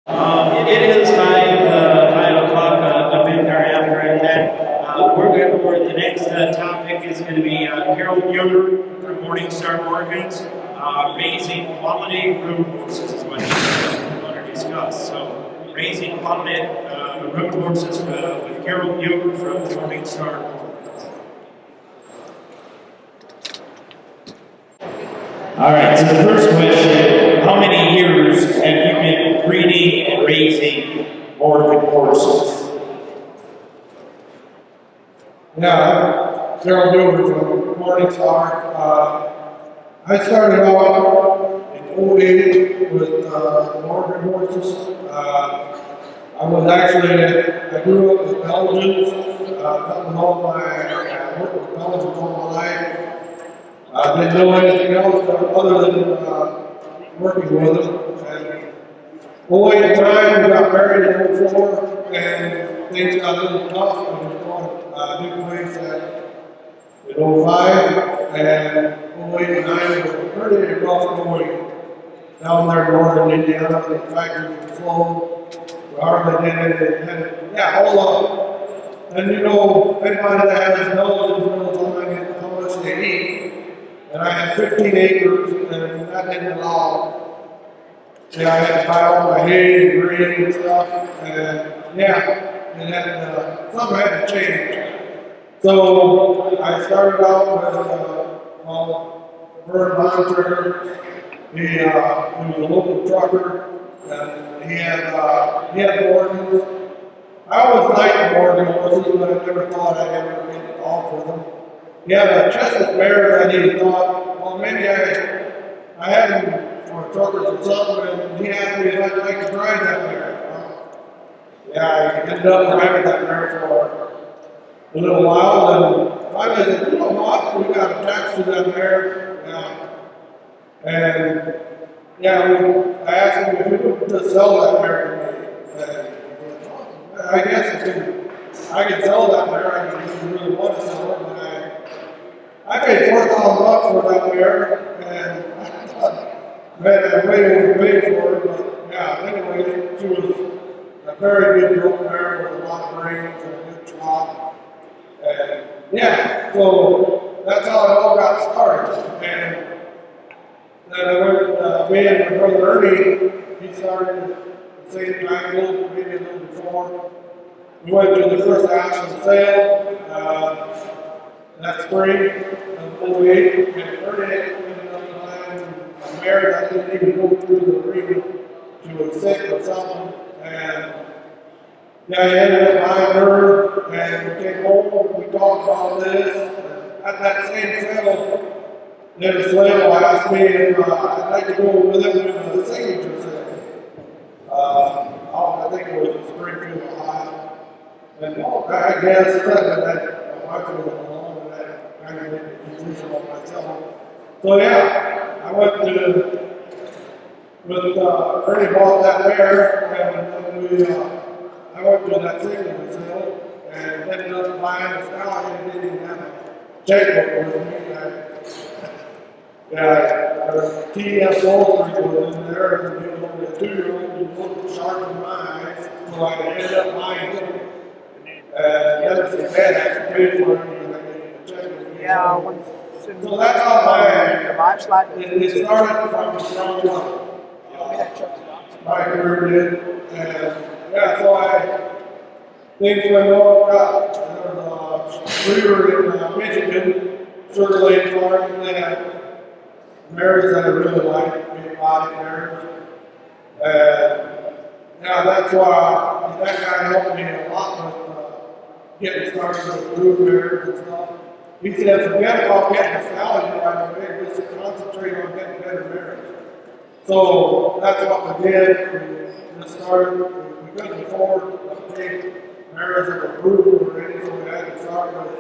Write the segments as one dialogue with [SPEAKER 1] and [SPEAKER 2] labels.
[SPEAKER 1] It is 5 o'clock, a bit thereafter at that. For the next topic is going to be Gerald Yoder from Morningstar Mortgage. Raising quality road horses is what we want to discuss. So, raising quality road horses with Gerald Yoder from Morningstar Mortgage. All right, so the first question, how many years have you been breeding and raising Morgan horses?
[SPEAKER 2] Yeah, Gerald Yoder from Morningstar. I started off in '08 with the Morgan horses. I grew up with Belgians. That was all I worked with Belgians all my life. I didn't know anything else other than working with them. And '08 time, we got married in '04, and things got a little tough. We just bought a new place in '05, and '08 and '09 was pretty rough going down there in northern Indiana. The factories were slow. We hardly did anything. Yeah, all up. And you know, anybody that has knows how much they eat. And I had 15 acres, and that didn't allow. Yeah, I had to buy all my hay and grain and stuff, and yeah, and then something had to change. So I started out with Vern Bontrager. He was a local trucker, and he had Morgans. I always liked Morgan horses, but I never thought I'd ever get off with them. He had a chestnut mare that he thought, well, maybe I had him for truckers or something, and he asked me if I'd like to ride that mare. Yeah, I ended up riding that mare for a little while, and finally I said, you know what, we got attached to that mare. And yeah, I asked him if he would just sell that mare to me. And I guess I could sell that mare. I didn't really want to sell it, but I paid $4,000 for that mare, and I thought, man, I way overpaid for it, but yeah, anyway, she was a very good broke mare with a lot of brains and a good trot. And yeah, so that's how it all got started. And then I went, me and my brother Ernie, he started at the same time, maybe a little before. We went to the first Ashland sale that spring of '08, and Ernie ended up buying a mare that didn't even go through the arena. She was sick or something, and yeah, he ended up buying her, and we came home, we talked about this. At that same sale, Dennis Label asked me if I'd like to go with him to the signature sale. I think it was in Springfield, Ohio. And I guess that my wife was along, and I kind of made a decision on myself. So yeah, I went to, with Ernie bought that mare, and then I went to that signature sale, and ended up buying a stallion, and didn't even have a checkbook with me. Yeah, T.S. Walter was in there, and he was only a 2-year-old, he was a little sharp in my eyes, so I ended up buying him. Dennis and Dad actually paid for it, and I gave him a check.
[SPEAKER 3] Yeah,
[SPEAKER 2] so that's how it started from ground up. My career did, and yeah, so things went on. There was a breeder in Michigan, Sugar Lake Farm. They had mares that I really liked, big body mares. And yeah, that's why that guy helped me a lot with getting started with brood mares and stuff. He said, forget about getting a stallion right away, just concentrate on getting better mares. So that's what we did. We just started, we couldn't afford a big mares that were brood already, so we had to start with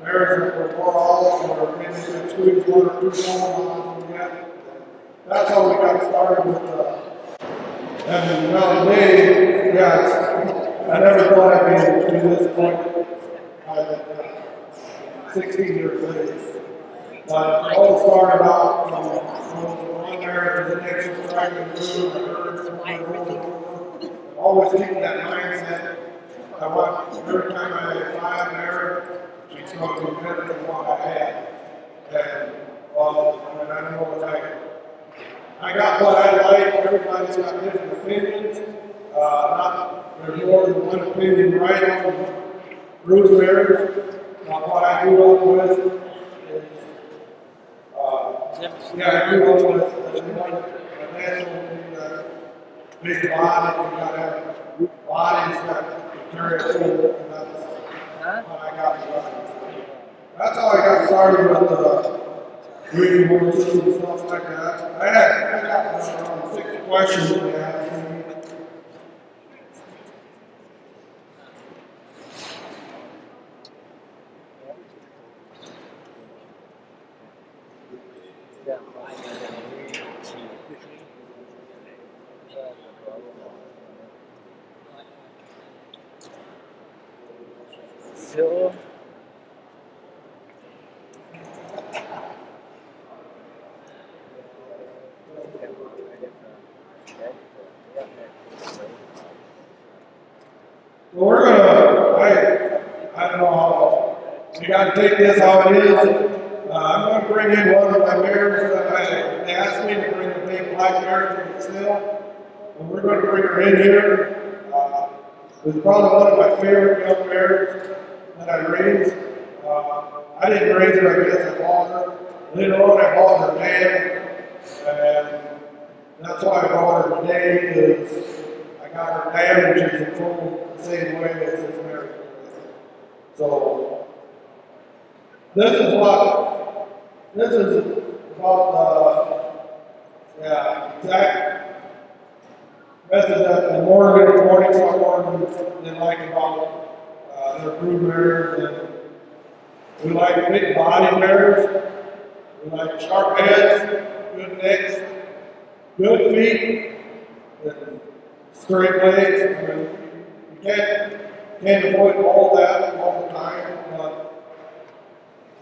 [SPEAKER 2] mares that were more off, or maybe we could squeeze 1 or 2 pounds on them yet. That's how we got started with and nowadays, yeah, I never thought I'd be to this point. 16 years later. But it all started out from one mare to the next, trying to move, I heard always keeping that mindset. I want every time I find her, she's going to be better than what I had. And well, I mean, I don't know what I got what I like. Everybody's got different opinions. There's more than one opinion right on brood mares. What I grew up with is, I grew up with a natural big body. We got to have bodies that can carry a load, and that's what I got with. That's how I got started with breeding horses and stuff like that. I got around 6 questions they asked me.
[SPEAKER 3] So
[SPEAKER 2] we're I don't know how, you got to take this how it is. I'm going to bring in one of my mares that they asked me to bring a big black mare from the sale. And we're going to bring her in here. It's probably one of my favorite young mares that I raised. I didn't raise her, I guess I bought her. Later on I bought her dam. And that's why I brought her today, because I got her damages in full the same way as this mare. So this is about the exact method that the Morningstar Morgan they like about their brood mares. And we like big body mares. We like sharp heads, good necks, good feet, and straight legs. I mean, you can't avoid all that all the time. But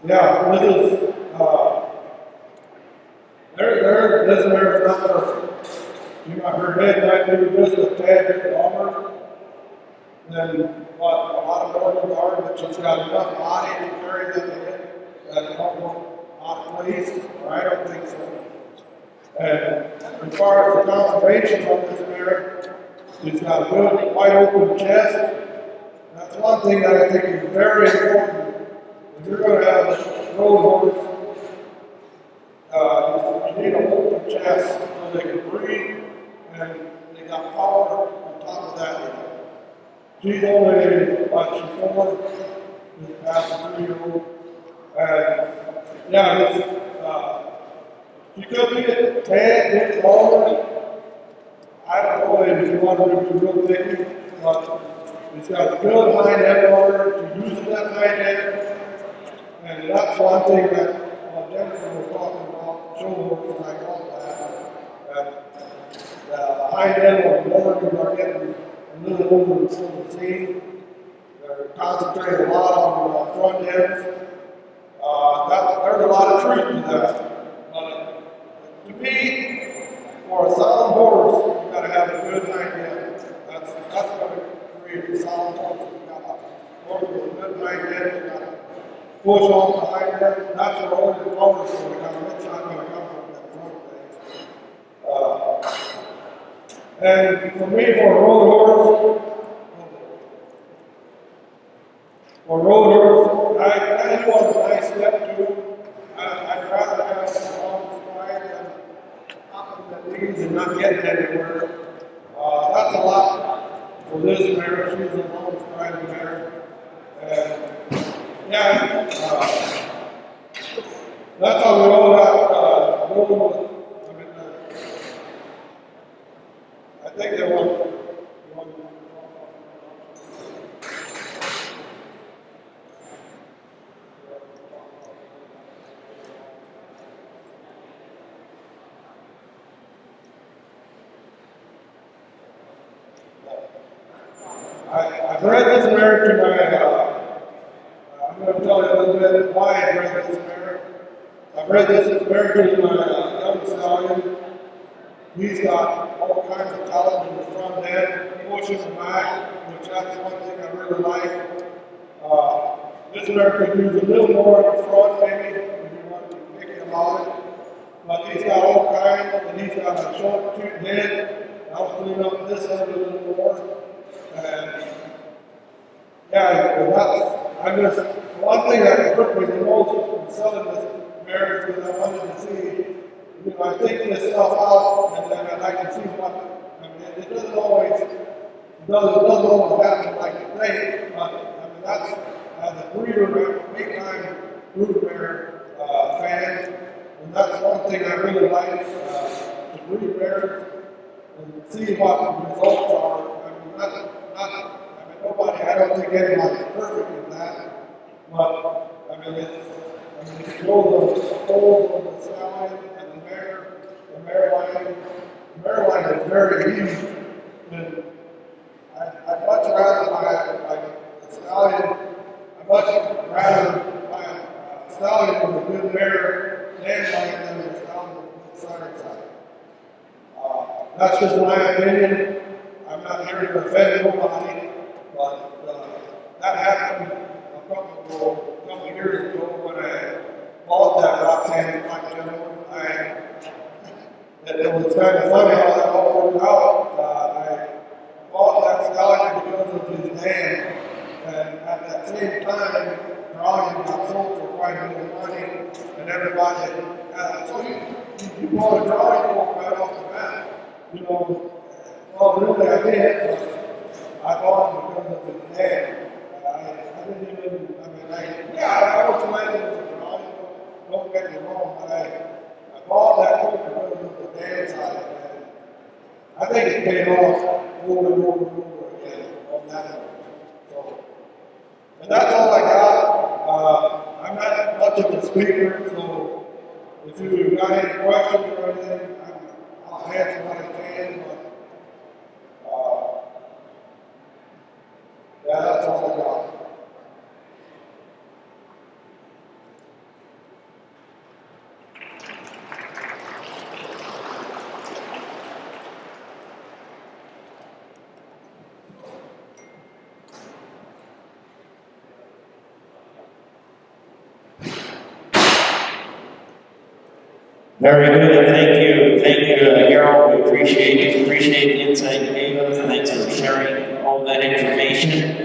[SPEAKER 2] yeah, this is this mare is not perfect. Her head might be just a tad bit longer than what a lot of Mormons are, but she's got enough body to carry that head that it won't look out of place, or I don't think so. And as far as the conservation of this mare, she's got a good wide open chest. That's one thing that I think is very important. If you're going to have a road horse, you need an open chest so they can breathe, and they got power on top of that. She's only, she's 4, she's past the 3-year-old, and yeah, she could be a tad bit longer. I don't know if you want her to be real thick, but she's got a good hind end on her. She uses that hind end, and that's one thing that Jennifer was talking about, show horses, I call that. The hind end on the Morgans are getting a little over the scene. They're concentrating a lot on the front ends. There's a lot of truth to that. But to me, for a solid horse, you've got to have a good hind end. That's going to create a solid horse. You've got a horse with a good hind end. You've got to push off the hind end. That's where all the power is going to come. It's not going to come from that front legs. And for me, for a road horse, I do want a nice step to him. I'd rather have a long stride than hopping the knees and not getting anywhere. That's a lot for this mare. She's a long stride mare. And that's how we all got going with. I think they want. I bred this mare to my, I'm going to tell you a little bit why I bred this mare. I bred this mare to my young stallion. He's got all kinds of talent in the front end. pushing them back, which that's one thing I really like. This mare could use a little more in the front, maybe, if you want to be picky about it. But he's got all kinds, and he's got a short, cute head. I'll clean up this end a little more. And yeah, I'm just, one thing that hurt me the most in selling this mare is because I wanted to see, you know, I take this stuff out, and then I'd like to see what, I mean, it doesn't always happen like you think, but I mean, that's, as a breeder, I'm a big-time brood mare fan, and that's one thing I really like, to breed mares and see what the results are. I mean, nobody, I don't think anybody's perfect in that, but I mean, if you go the foals on the stallion and the mare line is very huge, and I'd much rather buy a stallion. I'd much rather buy a stallion with a good mare than a stallion with a side side. That's just my opinion. I'm not here to offend nobody, but that happened a couple years ago when I bought that Roxanne Black Gentleman. It was kind of funny how that all worked out. I bought that stallion because of his dam, and at that same time, drawing got sold for quite a bit of money, and everybody, so you bought a drawing book right off the bat. You know, well, really I did, but I bought him because of his dam. I didn't even, I was glad it was a drawing, don't get me wrong, but I bought that book because of the dam side, and I think it paid off over and over and over again on that one. So, and that's all I got. I'm not much of a speaker, so if you've got any questions or anything, I'll answer what I can, but yeah, that's all I got.
[SPEAKER 1] Very good. Thank you, Gerald. We appreciate the insight you gave us. Thanks for sharing all that information.